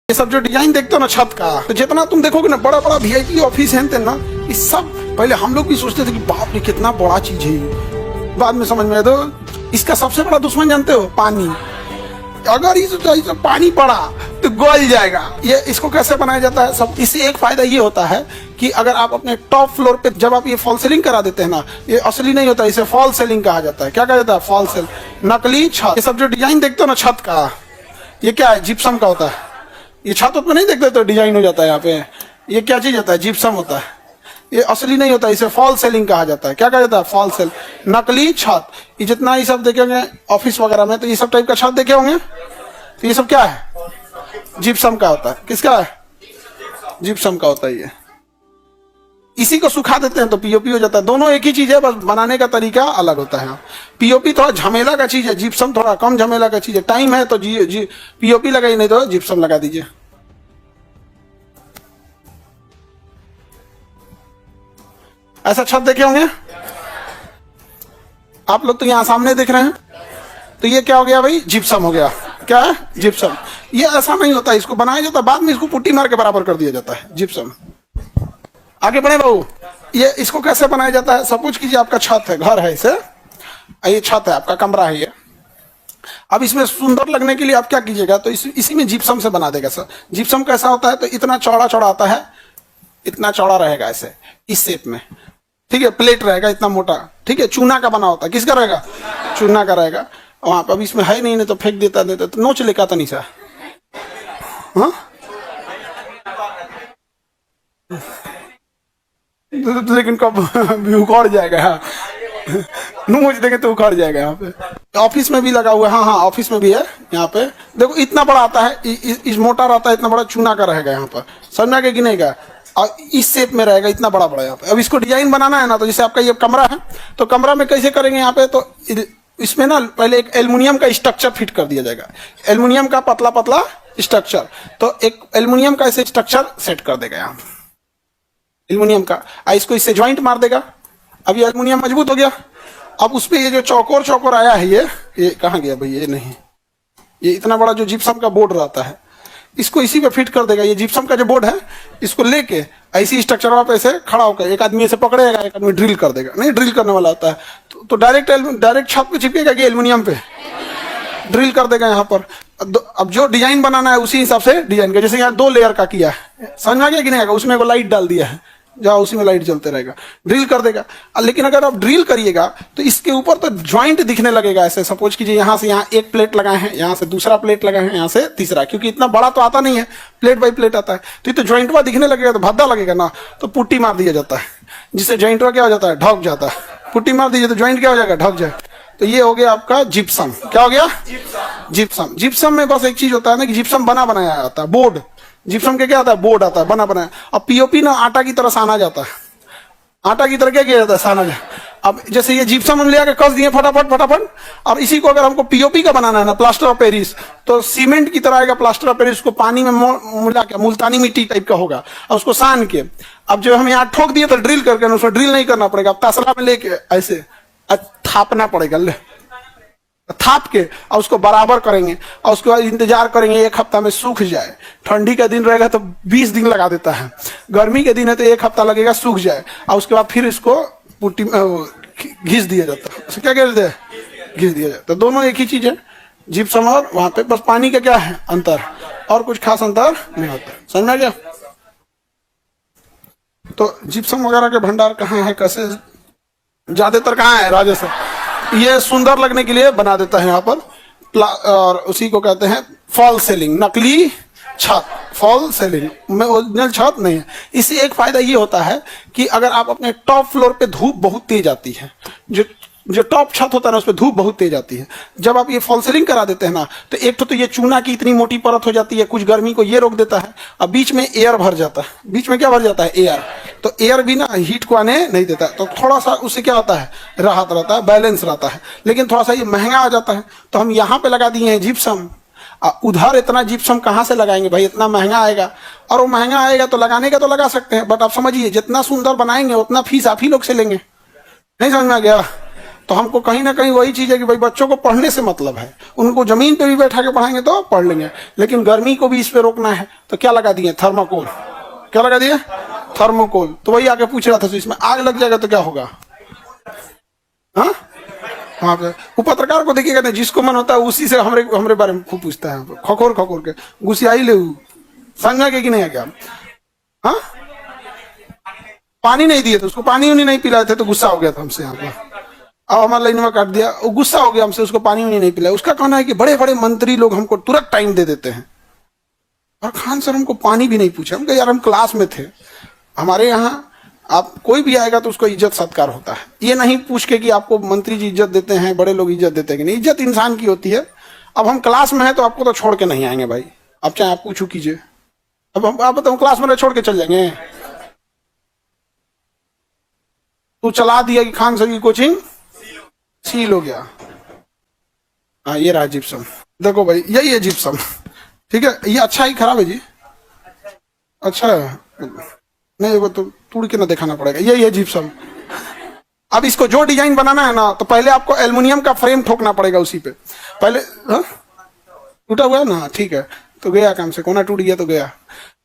ये सब जो डिजाइन देखते हो ना छत का, तो जितना तुम देखोगे ना बड़ा बड़ा वीआईपी ऑफिस है ना, ये सब पहले हम लोग भी सोचते थे कि बाप रे कितना बड़ा चीज है ये। बाद में समझ में आया तो इसका सबसे बड़ा दुश्मन जानते हो, पानी। अगर इस पानी पड़ा तो गल जाएगा। ये इसको कैसे बनाया जाता है सब, इससे एक फायदा ये होता है कि अगर आप अपने टॉप फ्लोर पे जब आप ये फॉल सीलिंग करा देते हैं ना, ये असली नहीं होता, इसे फॉल सीलिंग कहा जाता है। क्या कहा जाता है? फॉल सील, नकली छत। ये सब जो डिजाइन देखते हो ना छत का, ये क्या है? जिप्सम का होता है। ये छत पे नहीं देखते तो डिजाइन हो जाता है यहाँ पे, ये क्या चीज होता है? जिप्सम होता है। ये असली नहीं होता, इसे फॉल सेलिंग कहा जाता है। क्या कहा जाता है? फॉल सेल, नकली छत। ये जितना ये सब देखे होंगे ऑफिस वगैरह में, तो ये सब टाइप का छत देखे होंगे, तो ये सब क्या है? जिप्सम का होता है। किसका है? जिप्सम का होता है। ये इसी को सुखा देते हैं तो पीओपी हो जाता है। दोनों एक ही चीज है, बस बनाने का तरीका अलग होता है। पीओपी थोड़ा झमेला का चीज है, जिप्सम थोड़ा कम झमेला का चीज है। टाइम है तो पीओपी लगाई, नहीं तो जिप्सम लगा दीजिए। ऐसा छत देखे होंगे आप लोग, तो यहाँ सामने देख रहे हैं, तो ये क्या हो गया भाई? जिप्सम हो गया। क्या है? जिप्सम। ये ऐसा नहीं होता, इसको बनाया जाता है बाद में, इसको पुट्टी मार के बराबर कर दिया जाता है, जिप्सम। आगे बढ़े बाबू। ये इसको कैसे बनाया जाता है? सपोज कीजिए आपका छत है, घर है, इसे ये छत है, आपका कमरा है ये। अब इसमें सुंदर लगने के लिए आप क्या कीजिएगा, तो इसी में जिप्सम से बना देगा सर। जिप्सम कैसा होता है? तो इतना चौड़ा चौड़ा आता है, इतना चौड़ा रहेगा ऐसे, इस शेप में, ठीक है। प्लेट रहेगा इतना मोटा, ठीक है। चूना का बना होता है। किसका रहेगा? चूना का रहेगा। वहां पर अब इसमें है नहीं तो फेंक देता तो नोच लेगा तो नहीं सा। हाँ लेकिन कब भी उखड़ जाएगा, नोच देंगे तो उखड़ जाएगा। यहाँ पे ऑफिस में भी लगा हुआ है। हाँ हाँ, ऑफिस में भी है। यहाँ पे देखो इतना बड़ा आता है, इस मोटा रहता है, इतना बड़ा चूना का रहेगा यहाँ पर। समझ में आ गया कि नहीं गया? और इस शेप में रहेगा, इतना बड़ा बड़ा यहाँ पे। अब इसको डिजाइन बनाना है ना, तो जैसे आपका ये कमरा है, तो कमरा में कैसे करेंगे यहाँ पे, तो इसमें ना पहले एक एल्युमिनियम का स्ट्रक्चर फिट कर दिया जाएगा। एल्युमिनियम का पतला पतला स्ट्रक्चर, तो एक एल्युमिनियम का ऐसे स्ट्रक्चर सेट कर देगा यहाँ एल्युमिनियम का। इसको इससे ज्वाइंट मार देगा। अब ये एल्युमिनियम मजबूत हो गया। अब उस पर ये जो चौकोर चौकोर आया है, ये कहाँ गया भाई? ये नहीं, ये इतना बड़ा जो जिप्सम का बोर्ड रहता है, इसको इसी पे फिट कर देगा। ये जिप्सम का जो बोर्ड है, इसको लेके ऐसी स्ट्रक्चर पे ऐसे खड़ा होकर एक आदमी ऐसे पकड़ेगा, एक आदमी ड्रिल कर देगा। नहीं, ड्रिल करने वाला होता है तो डायरेक्ट छत पे चिपकेगा कि एल्युमिनियम पे ड्रिल कर देगा यहाँ पर। अब जो डिजाइन बनाना है उसी हिसाब से डिजाइन का, जैसे यहाँ 2 लेयर का किया है, समझ में आ गया कि नहीं आएगा? उसमें एक लाइट डाल दिया है, जाओ उसी में लाइट जलते रहेगा, ड्रिल कर देगा। लेकिन अगर आप ड्रिल करिएगा तो इसके ऊपर तो ज्वाइंट दिखने लगेगा ऐसे। सपोज कीजिए यहाँ से यहाँ एक प्लेट लगाए हैं, यहाँ से दूसरा प्लेट लगाए हैं, यहाँ से तीसरा, क्योंकि इतना बड़ा तो आता नहीं है, प्लेट बाई प्लेट आता है, तो ये तो ज्वाइंटवा दिखने लगेगा, तो भद्दा लगेगा ना, तो पुट्टी मार दिया जाता है, जिससे ज्वाइंटवा क्या हो जाता है? ढक जाता है। पुट्टी मार दीजिए तो ज्वाइंट क्या हो जाएगा? ढक जाए। तो ये हो गया आपका जिप्सम। क्या हो गया? जिप्सम। जिप्सम में बस एक चीज होता है ना कि जिप्सम बना बनाया आता है, बोर्ड। जिप्सम के क्या आता है? बोर्ड आता है, बना बनाया। अब पीओपी ना आटा की तरह साना जाता है। आटा की तरह क्या किया जाता है? साना जाता। अब जैसे ये जिप्सम हम ले आके कस दिए फटाफट फटाफट, और इसी को अगर हमको पीओपी का बनाना है ना, प्लास्टर ऑफ पेरिस, तो सीमेंट की तरह आएगा प्लास्टर ऑफ पेरिस को पानी में मिला के, मुल्तानी मिट्टी टाइप का होगा, और उसको सान के, अब जो हम यहाँ ठोक दिए तो ड्रिल करके, उसको ड्रिल नहीं करना पड़ेगा, अब तसला में लेके ऐसे थापना पड़ेगा, ले थाप के और उसको बराबर करेंगे, और उसके बाद इंतजार करेंगे 1 हफ्ता में सूख जाए। ठंडी का दिन रहेगा तो 20 दिन लगा देता है, गर्मी के दिन है तो 1 हफ्ता लगेगा सूख जाए, और उसके बाद फिर इसको पुट्टी घिस दिया जाता है। उसे क्या कहते हैं? घिस दिया जाता है। दोनों एक ही चीज है, जिप्सम और वहां पे बस पानी का क्या है अंतर, और कुछ खास अंतर नहीं होता। समझ में आ गया? तो जिप्सम वगैरह के भंडार कहाँ है, कैसे, ज्यादातर कहाँ है? राजस्थान। ये सुंदर लगने के लिए बना देता है यहाँ पर, और उसी को कहते हैं फॉल सेलिंग, नकली छत, फॉल सेलिंग में ओरिजिनल छत नहीं है। इससे एक फायदा ये होता है कि अगर आप अपने टॉप फ्लोर पे धूप बहुत तेज आती है, जो टॉप छत होता है ना, उस पर धूप बहुत तेज आती है, जब आप ये फॉल सीलिंग करा देते हैं ना, तो एक तो ये चूना की इतनी मोटी परत हो जाती है, कुछ गर्मी को ये रोक देता है, और बीच में एयर भर जाता है। बीच में क्या भर जाता है? एयर। तो एयर भी ना हीट को आने नहीं देता, तो थोड़ा सा उससे क्या होता है? राहत रहता है, बैलेंस रहता है। लेकिन थोड़ा सा ये महंगा आ जाता है, तो हम यहाँ पे लगा दिए हैं जिप्सम। उधर इतना जिप्सम कहाँ से लगाएंगे भाई? इतना महंगा आएगा, और वो महंगा आएगा तो लगाने का तो लगा सकते हैं, बट आप समझिए जितना सुंदर बनाएंगे उतना फीस आप ही लोग से लेंगे। नहीं समझ में आ गया? तो हमको कहीं ना कहीं वही चीज है कि भाई बच्चों को पढ़ने से मतलब है, उनको जमीन पे भी बैठा के पढ़ाएंगे तो पढ़ लेंगे, लेकिन गर्मी को भी इस पे रोकना है, तो क्या लगा दिए? थर्माकोल। क्या लगा दिए? थर्माकोल। तो वही आके पूछ रहा था, तो इसमें आग लग जाएगा तो क्या होगा? हाँ हाँ, वो पत्रकार को देखिएगा ना, जिसको मन होता है उसी से हमरे बारे में खूब पूछता है, खखोर खखोर के गुस्सियाई ले, समझा के कि नहीं है क्या? हाँ, पानी नहीं दिए तो उसको, पानी उन्हीं नहीं पिलाए थे तो गुस्सा हो गया था हमसे यहाँ पर। अब हमारा लाइन में काट दिया, वो गुस्सा हो गया हमसे, उसको पानी उन्हीं नहीं पिलाया। उसका कहना है कि बड़े बड़े मंत्री लोग हमको तुरंत टाइम दे देते हैं, और खान सर हमको पानी भी नहीं पूछा। हम कहे यार हम क्लास में थे, हमारे यहाँ आप कोई भी आएगा तो उसको इज्जत सत्कार होता है, ये नहीं पूछ के कि आपको मंत्री जी इज्जत देते हैं, बड़े लोग इज्जत देते हैं कि नहीं। इज्जत इंसान की होती है। अब हम क्लास में हैं तो आपको तो छोड़ के नहीं आएंगे भाई, अब चाहे आप पूछू कीजिए। अब हम आप बताओ क्लास में छोड़ के चल जाएंगे? तू चला दिया कि खान सर की कोचिंग सील हो गया। हाँ, ये रहा जिप्सम, देखो भाई यही है जिप्सम, ठीक है। ये अच्छा ही खराब है जी? अच्छा है, नहीं वो तो तोड़ के ना दिखाना पड़ेगा। यही है जिप्सम। अब इसको जो डिजाइन बनाना है ना, तो पहले आपको एल्युमिनियम का फ्रेम ठोकना पड़ेगा उसी पे पहले। टूटा हुआ है ना, ठीक है, तो गया काम से, कोना टूट गया तो गया।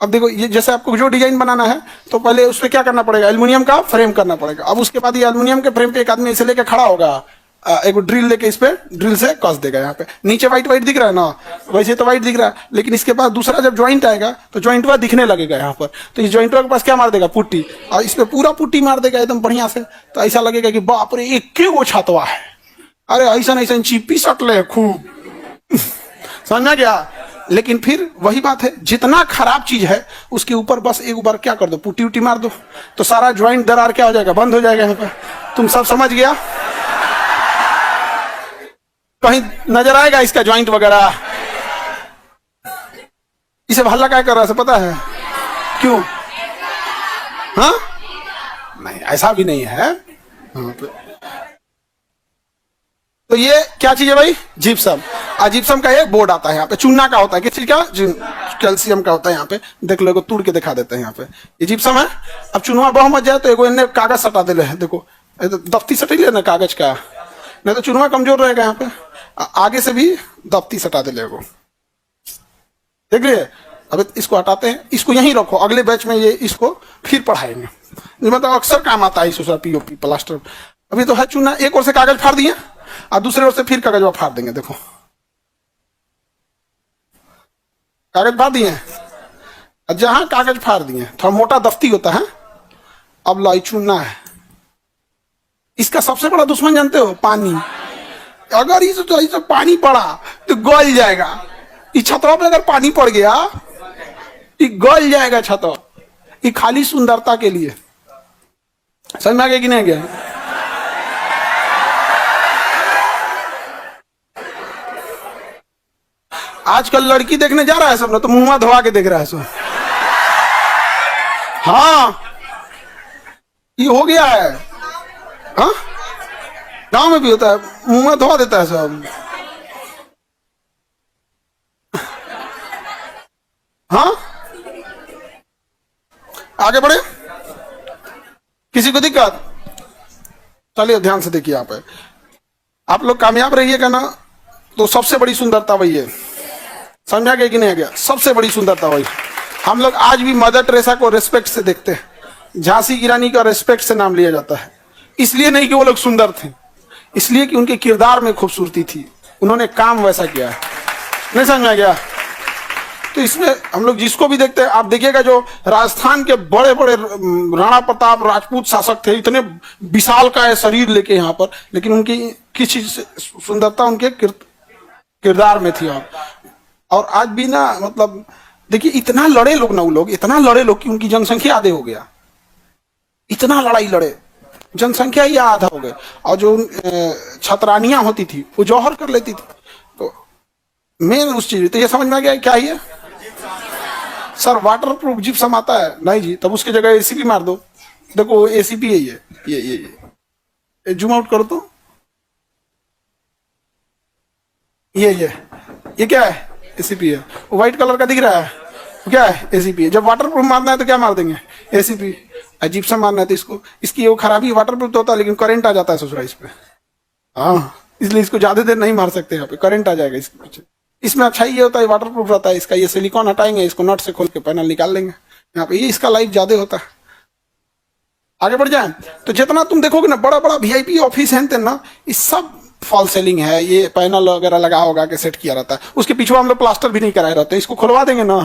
अब देखो ये जैसे आपको जो डिजाइन बनाना है तो पहले उसमें क्या करना पड़ेगा? एल्युमिनियम का फ्रेम करना पड़ेगा। अब उसके बाद ये एल्युमिनियम के फ्रेम पे एक आदमी ऐसे लेके खड़ा होगा, एक ड्रिल लेके इस पे ड्रिल से कस देगा। यहाँ पे नीचे व्हाइट व्हाइट दिख रहा है ना, वैसे तो व्हाइट दिख रहा है, लेकिन इसके बाद दूसरा जब ज्वाइंट आएगा तो ज्वाइंटवा दिखने लगेगा यहाँ पर। तो इस ज्वाइंटवा के पास क्या मार देगा? पुट्टी, और इस पे पूरा पुट्टी मार देगा एकदम बढ़िया से। तो ऐसा लगेगा कि बाप रे एक वो छातवा है, अरे ऐसा ऐसा चिप्पी सटले खूब समझना क्या? लेकिन फिर वही बात है, जितना खराब चीज है उसके ऊपर बस एक बार क्या कर दो, पुट्टी उट्टी मार दो, तो सारा ज्वाइंट दरार क्या हो जाएगा? बंद हो जाएगा। यहाँ पर तुम सब समझ गया? कहीं नजर आएगा इसका ज्वाइंट वगैरह? इसे हल्ला क्या कर रहा है पता है क्यों? हाँ, नहीं ऐसा भी नहीं है। हाँ, तो ये क्या चीज है भाई? जिप्सम। जिप्सम का एक बोर्ड आता है यहाँ पे, चूना का होता है, किस चीज का? कैल्शियम का होता है। यहाँ पे देख लो, तोड़ के दिखा देते हैं। यहाँ पे ये जिप्सम है। अब चुनवा बहु मत जाए तो एगो इन्हें कागज सटा दे, देखो दफ्ती सटी ले ना कागज का, नहीं तो चुनवा कमजोर रहेगा। यहाँ पे आगे से भी दफ्ती सटा दे लेगो, देख लिए। अब इसको हटाते हैं, इसको यहीं रखो, अगले बैच में ये इसको फिर पढ़ाएंगे। मतलब अक्सर काम आता है पीओपी प्लास्टर। अभी तो है चूना, एक ओर से कागज फाड़ दिए और दूसरे ओर से फिर कागज फाड़ देंगे। देखो कागज फाड़ दिए, जहां कागज फाड़ दिए थोड़ा मोटा दफ्ती होता है। अब लाई चूना है, इसका सबसे बड़ा दुश्मन जानते हो? पानी। अगर इस पानी पड़ा तो गल जाएगा। इस छतवा पे अगर पानी पड़ गया ये गल जाएगा छतवा। ये खाली सुंदरता के लिए, समझ में आ गया कि नहीं गया? आजकल लड़की देखने जा रहा है सब ना, तो मुंह धोवा के देख रहा है सब। हाँ, ये हो गया है। हाँ, गांव में भी होता है, मुंह में धोवा देता है सब। हाँ, आगे बढ़े, किसी को दिक्कत? चलिए ध्यान से देखिए। आप लोग कामयाब रहिएगा ना, तो सबसे बड़ी सुंदरता वही है। समझा गया कि नहीं गया? सबसे बड़ी सुंदरता वही। हम लोग आज भी मदर टेरेसा को रिस्पेक्ट से देखते हैं। झांसी की रानी का रिस्पेक्ट से नाम लिया जाता है, इसलिए नहीं कि वो लोग सुंदर थे, इसलिए कि उनके किरदार में खूबसूरती थी, उन्होंने काम वैसा किया है। नहीं समझ में गया? तो इसमें हम लोग जिसको भी देखते हैं, आप देखिएगा जो राजस्थान के बड़े बड़े राणा प्रताप राजपूत शासक थे, इतने विशाल का शरीर लेके यहाँ पर, लेकिन उनकी किस चीज से सुंदरता? उनके किरदार में थी। और आज भी ना, मतलब देखिए इतना लड़े लोग ना, वो लोग इतना लड़े लोग कि उनकी जनसंख्या आधे हो गया। इतना लड़ाई लड़े, जनसंख्या ही आधा हो गए। और जो छतरानियां होती थी वो जौहर कर लेती थी। तो मेन उस चीज, तो ये समझ में आ गया क्या है? सर वाटर प्रूफ जिप्सम आता है? नहीं जी, तब उसकी जगह एसीपी मार दो। देखो एसीपी है ये जूम आउट करो तो ये क्या है? एसीपी है। वो व्हाइट कलर का दिख रहा है, क्या है? एसीपी है। जब वाटर प्रूफ मारना है तो क्या मार देंगे? एसीपी। जिप्सम मारना है तो इसको, इसकी वो खराबी वाटर प्रूफ तो होता है, लेकिन करंट आ जाता है ससुरा इस पे। हाँ, इसलिए इसको ज्यादा देर नहीं मार सकते, यहाँ पे करंट आ जाएगा इसके पीछे। इसमें अच्छा ये होता है, वाटर प्रूफ रहता है इसका। ये सिलिकॉन हटाएंगे, इसको नट से खोल के पैनल निकाल लेंगे यहाँ पे, ये इसका लाइफ ज्यादा होता है। आगे बढ़ जाए तो जितना तुम देखोगे ना बड़ा बड़ा वीआईपी ऑफिस है ना, इस सब फॉल सेलिंग है। ये पैनल वगैरह लगा होगा के सेट किया रहता है, उसके पीछे हम लोग प्लास्टर भी नहीं कराए रहते, इसको खुलवा देंगे ना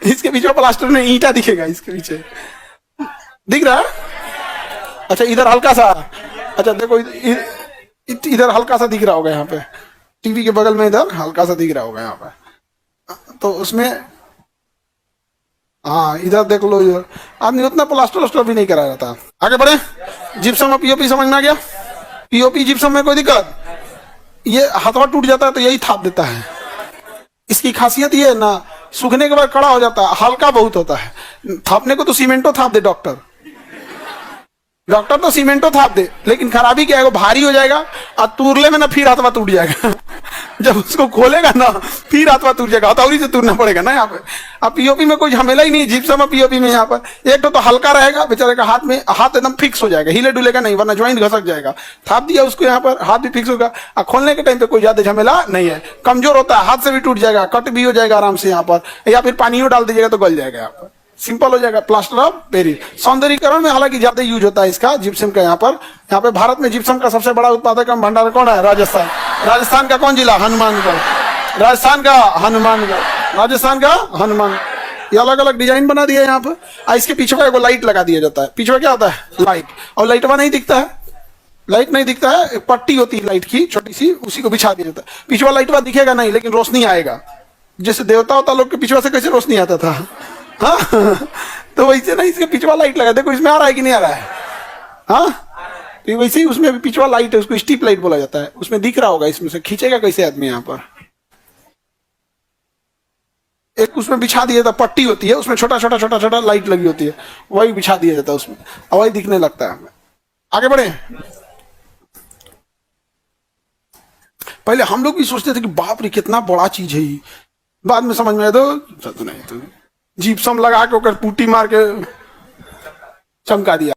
इसके पीछे प्लास्टर में ईंटा दिखेगा इसके पीछे, दिख रहा है? अच्छा इधर हल्का सा, अच्छा देखो इधर हल्का सा दिख रहा होगा यहाँ पे, टीवी के बगल में इधर हल्का सा दिख रहा होगा यहाँ पे, तो उसमें हाँ इधर देख लो, इधर आदमी उतना प्लास्टर व्लास्टर भी नहीं करा रहता। आगे बढ़े, जिप्सम और पीओपी समझ में आ गया? पीओपी जिप्सम में कोई दिक्कत? ये हथवा टूट जाता है तो यही थाप देता है। इसकी खासियत ये है ना, सूखने के बाद कड़ा हो जाता है, हल्का बहुत होता है। थापने को तो सीमेंटो थाप दे डॉक्टर, डॉक्टर तो सीमेंटो थाप दे, लेकिन खराबी क्या है, वो भारी हो जाएगा और तूरले में ना फिर हाथवा टूट जाएगा जब उसको खोलेगा ना फिर हाथवा टूट जाएगा, हथौड़ी से तूरना पड़ेगा ना यहाँ पे। अब पीओपी में कोई झमेला ही नहीं, जिप्सम में पीओपी में यहाँ पर एक तो हल्का रहेगा, बेचारे का हाथ में हाथ एकदम फिक्स हो जाएगा, हिले डुलेगा नहीं, वरना ज्वाइंट घसक जाएगा। थाप दिया उसको यहाँ पर, हाथ भी फिक्स होगा, और खोलने के टाइम पे कोई ज्यादा झमेला नहीं है। कमजोर होता है, हाथ से भी टूट जाएगा, कट भी हो जाएगा आराम से यहाँ पर, या फिर पानी डाल दीजिएगा तो गल जाएगा यहाँ पर, सिंपल हो जाएगा। प्लास्टर ऑफ पेरिस सौंदर्यीकरण में हालांकि ज्यादा यूज होता है इसका जिप्सम का। यहाँ पे भारत में जिप्सम का सबसे बड़ा उत्पादक भंडार कौन है? राजस्थान। राजस्थान का कौन जिला? हनुमानगढ़। राजस्थान का हनुमानगढ़, राजस्थान का हनुमान। ये अलग अलग डिजाइन बना दिया यहाँ पर। इसके पीछे का एक लाइट लगा दिया जाता है, पीछे क्या होता है? लाइट। और लाइटवा नहीं दिखता है, लाइट नहीं दिखता है, एक पट्टी होती है लाइट की छोटी सी, उसी को बिछा दिया जाता है। पीछे लाइटवा दिखेगा नहीं, लेकिन रोशनी आएगा। जैसे देवता होता लोग के पीछे से कैसे रोशनी आता था, हाँ तो वैसे ना इसके पिछवा लाइट लगा, देखो इसमें आ रहा है कि नहीं आ रहा है, हाँ तो वैसे ही उसमें भी पिछवा लाइट है, उसको स्ट्रिप लाइट बोला जाता है। उसमें दिख रहा होगा, इसमें से खींचेगा कैसे आदमी यहाँ पर। एक उसमें बिछा दिया था, पट्टी होती है उसमें छोटा छोटा छोटा छोटा लाइट लगी होती है, वही बिछा दिया जाता है उसमें, और वही दिखने लगता है हमें। आगे बढ़े, पहले हम लोग भी सोचते थे कि बाप रे कितना बड़ा चीज है ये, बाद में समझ में आया तो नहीं, तो जिप्सम लगा के पुट्टी मार के चमका दिया।